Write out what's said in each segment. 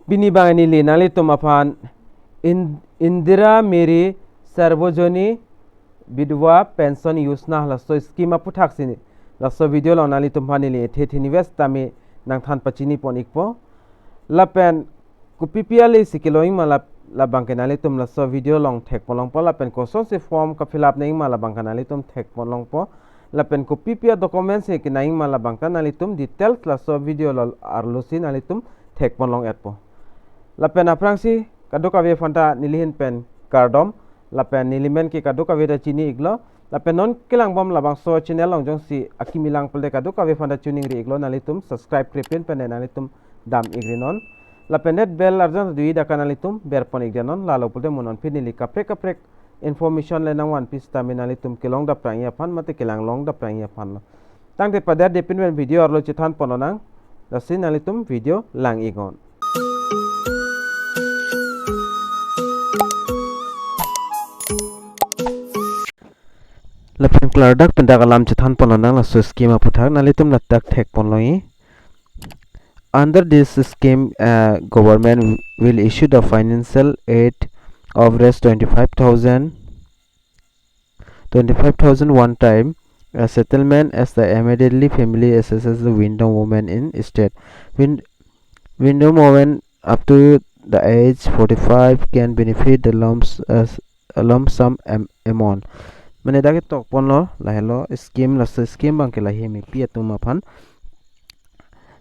bini bangani li nali tumafan Indira Miri Sarbajanin Vidhwa pension yosna laso scheme APHUTHAK sini laso video lo nali tumfani li the invest tami nang than pachini pon ikpo lapen ku PPL sikiloi mala labang kenali tum laso video long thek polong po lapen ko so se form ka fill up nei mala bang kanali tum thek polong po lapen ku PPL documents e kinai mala bang kanali tum details laso video lo arlusin ali tum thek polong et po lapen aprangsi kaduka ve fanta nilihin pen KARDOM lapen nilimen ki kaduka ve da chini iglo lapen non kilang bom labang so channel long jong si akimilang pulde kaduka ve fanta tuning ri iglo nalitum subscribe kripin pen nalitum dam igrinon lapen net bell arjan dui da kanalitum berpon igdanon lalo pulde monon pinili kaprek information le nang one piece taminalitum kilong da prang ya pan mate kilang long da prang ya pan tang de padar de pinwen video arlo chithan pononang da sinalitum video lang igon lapen klardak pendakalam chithan pononang la so scheme APHUTHAK nalitum latak thek ponloi. Under this scheme, government will issue the financial aid of rest 25,000 one time settlement as the immediately family assesses the window woman in state. Window woman up to the age 45 can benefit the lump sum amount. Mane dagi tok ponlo lahelo scheme la scheme bang ke lahi mi pi atuma phan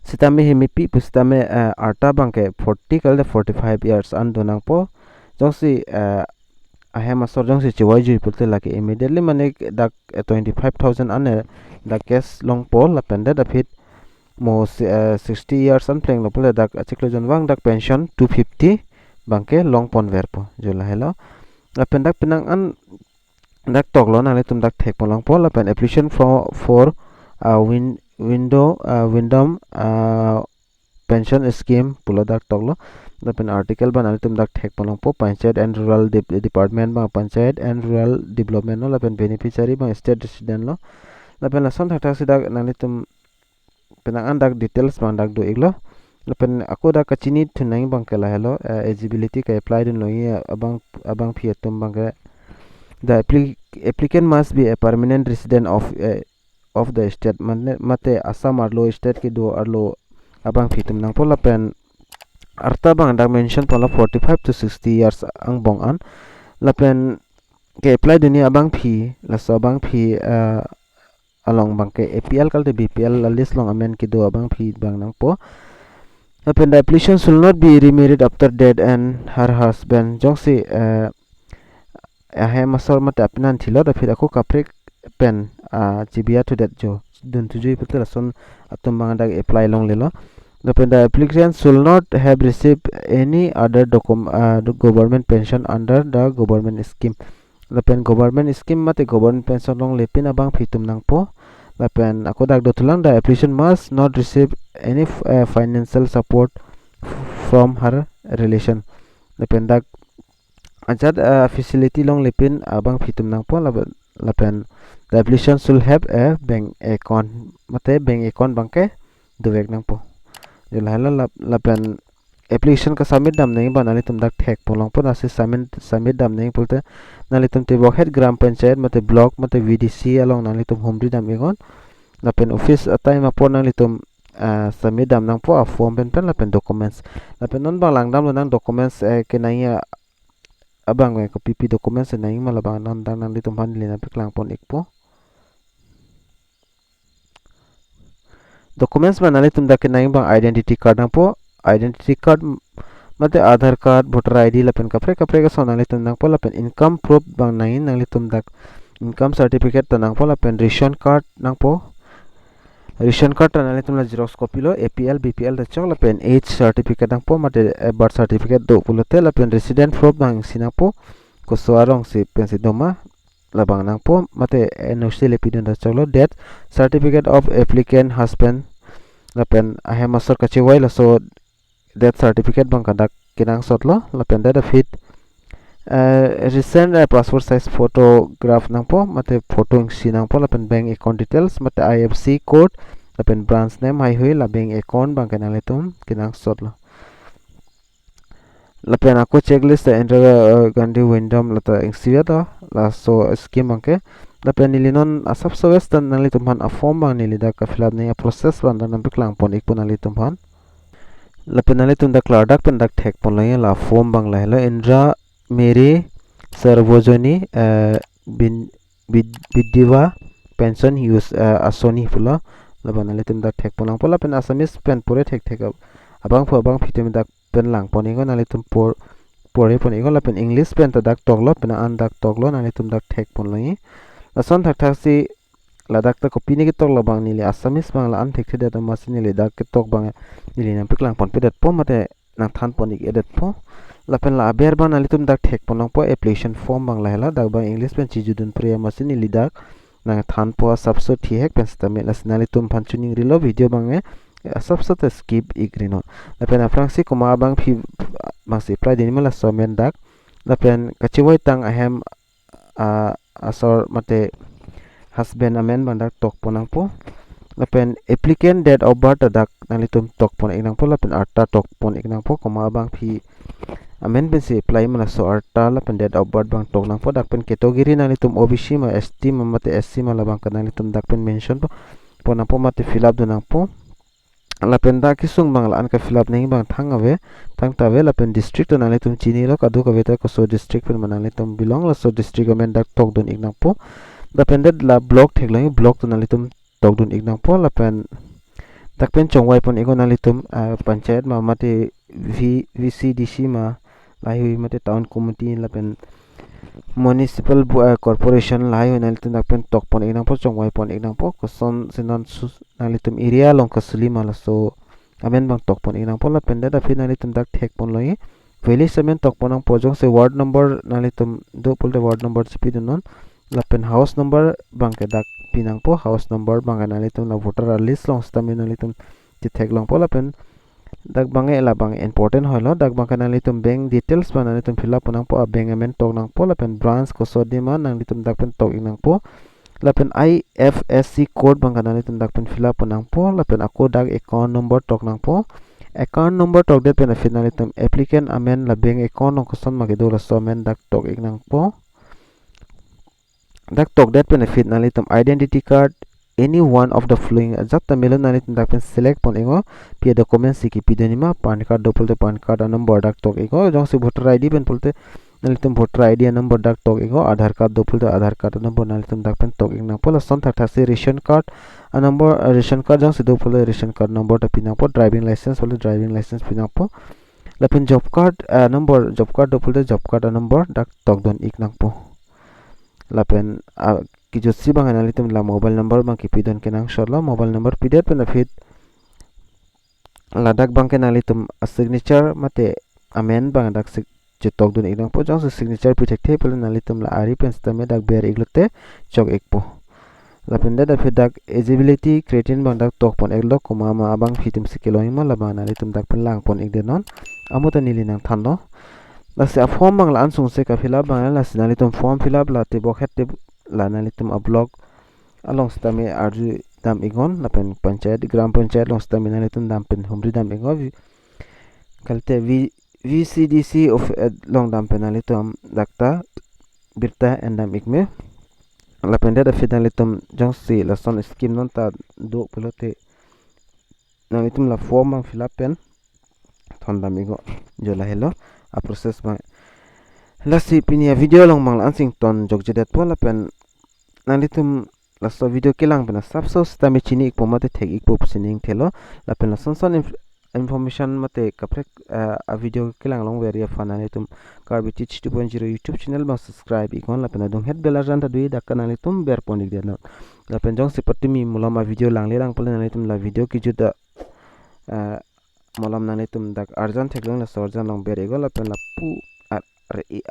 sitame hemipi pustame arta bangke 40 kalde 45 years an donang po jongsi ahem asor jongsi chiwai jui pulte laki immediately mane dak 25,000 an da case long po la pende da fit mo 60 years an pleng lo pule dak achiklo jon wang dak pension 250 bangke long pon verpo jola hello la pendak pinang an dak toklo na le tum dak thek long po la pen application for Windom pension scheme pulo dak toklo lapen article ban alitum dak thek polong po panchayat and rural department ba panchayat and rural development no lapen beneficiary ba state resident lo lapen lason thak sidak nalitum penangan dak details bang dak do iglo lapen aku dak kachini thunai bang kala hello eligibility ka apply din loi abang phiatum bang the applicant must be a permanent resident of the state mate Assam arlo state ki do arlo abang fitum nang pola pen arta bang dak mention pola 45 to 60 years ang bong an lapen ke apply dunia abang phi la so abang phi along bang ke APL kal de BPL la list long amen ki do abang phi bang nang po lapen the application should not be remarried after death and her husband jongsi masor mate apnan thilo da phir aku kaprek pen chibia to that jo dun to jui putra son atum bang dak apply long lelo the applicant should not have received any other government pension under the government scheme the pen government scheme mate government pension long lepin abang phitum nang po the pen ako dak do tulang the applicant must not receive any financial support from her relation the pen dak ajat facility long lepin abang phitum nang po lapen the applicant should have a bank account mate bank account bangke duwek nang po jelhala lapen application ka submit dam nei banali tum dak thek polong po nasi submit dam nei pulte nali tum te bokhet gram panchayat mate block mate VDC along nali tum homri dam egon lapen office atai ma po nali tum submit dam nang po a form pen lapen documents lapen non bang lang dam lo nang documents ke nai abang ko PP documents nai malabang non dang nang litum han lena PAKLANG pon ekpo documents banale tum dak nai bang identity card nang po identity card mate Aadhaar card voter ID lapen kapre ka sonale tum nang po lapen income proof bang nai nang litum dak income certificate tanang po lapen ration card nang po ration card tanale tum la xerox copy lo APL BPL da chok lapen age certificate nang po mate birth certificate do pulote lapen resident proof bang sinang po ko soarong si pensi doma labang nang po mate NOC lepidon da chok lo death certificate of applicant husband lapen ahe masor kachewai la so death certificate bang kadak kinang sotlo lapen da fit recent passport size photograph nang po mate photo sinang po lapen bank account details mate IFC code lapen branch name hai hui la bank account bang kanang letum kinang sotlo lapen aku checklist ta Indira Gandhi Windom lata exhibit la so scheme angke lapen nilinon asap so western nali tumhan a form bang nili da ka fill up ni a process ban da nam piklang pon ik pon nali tumhan lapen nali tum da klardak pen dak thek pon la form bang la hello Indira Miri Sarbojanin bin Vidhwa pension use Achoni pula laban nali tum dak thek pon lang pola pen asamis pen pore thek thek abang pho abang phitem dak pen lang pon ingo nali tum por pore pon ingo lapen English pen ta dak toklo pen an dak toklo nali tum dak thek pon lai lason thak thak si ladak ta copy ni kitok lo bang nili asamis bang la an thek theda ta masin nili dak kitok bang nili nam piklang pon pedet po mate nang than pon ik edit po lapen la aber bang nali tum dak thek pon lang po application form bang la hela dak bang English pen chijudun priya masin nili dak nang than po subso thi hek pen sta me las nali tum phan chuning rilo video bang subso ta skip igrino lapen afrang si kuma bang phi bang si prai din mala somen dak lapen kachiwai tang ahem asor mate husband amen bandak tok ponang po lapen applicant date of birth dak nali tum tok pon inang po lapen arta tok pon inang po koma bang phi amen ben se apply mana so arta lapen date of birth bang tok nang po dak pen category nali tum OBC ma ST ma mate SC ma labang kanali tum dak pen mention po ponang po mate fill up dunang po lapen dak kisung bang la an ka fill up nei bang thang ave thang ta ve lapen district nali tum chini lo kadu ka veta ko so district pen manali tum belong la so district amen dak tok dun inang po depended la block thek lang block to nalitum togdun ignang po lapen takpen chongwai pon ego nalitum panchayat ma mate VCDC ma lai mate town committee lapen municipal corporation lai nalitum takpen tok pon ignang po chongwai pon ignang po koson sinon nalitum area long kasuli mala so amen bang tok pon ignang po lapen da phi nalitum dak thek pon loi village semen tok ponang pojong se ward number nalitum do pulte ward number chipi dunon lapen house number bang ke dak pinang po house number bang analitum la voter list long stamin analitum tithek long po lapen dak bange la bang important hoilo dak bang analitum bank details ban analitum fill up nang po bank amount tok nang po lapen branch ko sodima nang litum dak pen tok inang po lapen IFSC code bang analitum dak pen fill up nang po lapen ako dak account number tok nang po account number tok det pen finalitum applicant amen la bank account nong koson magido la so amen dak tok inang po dak tok that benefit nalitum identity card any one of the following jatta melon nalitum dak pen select pon ingo p document siki pidonima pan card dopulte pan card number dak tok ingo jong se voter ID pen pulte nalitum voter ID number dak tok ingo aadhar card dopulte aadhar card number nalitum dak pen tok ingna pola son thak thak se ration card a number ration card jong se dopulte ration card number ta pinang po driving license pulte driving license pinang po lapen job card number job card dopulte job card number dak tok don iknang po lapen ki jotsi bang analitum la mobile number bang ki pidon kenang shorla mobile number pidet pen afit ladak bang kenalitum a signature mate amen bang dak jetok dun igdang po jang signature pitek the pelen nalitum la ari pen stame dak ber iglote chok ekpo lapen da afit dak eligibility cretin bang dak tok pon eglo koma ma abang fitim sikiloi ma labang nalitum dak pen lang pon igdenon amuta nilinang thando la se form bang la ansung se ka fill up bang la sinalitum form fill up la te bokhet te la nalitum a blog along stame arju dam igon la pen panchayat gram panchayat long stame nalitum dam pen humri dam igon kalte VCDC of long dam pen nalitum dakta birta endam ikme la pen da finalitum jong si la son scheme non ta do pelote nalitum la form bang fill up pen thondam igo jola hello a process bang lasi pinia video long mang ansing ton jogjedet pola pen nalitum laso video kilang pen subso stami chini ik pomate thek ik pop sining thelo la pen son information mate kaprek a video kilang long veria fanalitum Karbi teach 2.0 YouTube channel bang subscribe ikon la pen dong het bela jan ta dui dakanalitum ber ponik den la pen jong sipatimi mulama video lang lerang pola nalitum la video ki juda molam nalitum dak arjan theklang la sorjan long berego la pen la pu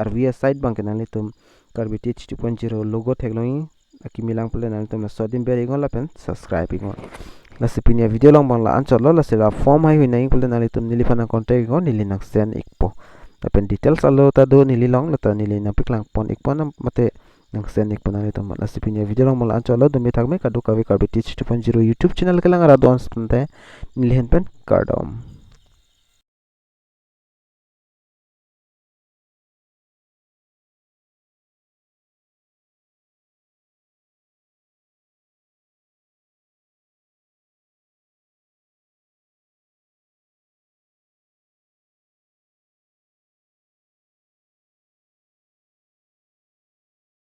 RVS site bang kenalitum Karbi teach 2.0 logo theklang aki milang pole nalitum la sodim berego la pen subscribe ingo la sipinia video long bang la ancholo la sela form hai huina ing pole nalitum nilifana contact go nilinak send ikpo la pen details alo ta do nililong la ta nilina piklang pon ikpon mate nang send ikpon nalitum la sipinia video long bang la ancholo dumi thakme kadu kawe Karbi teach 2.0 YouTube channel kelang ara don spente nilhen pen kardom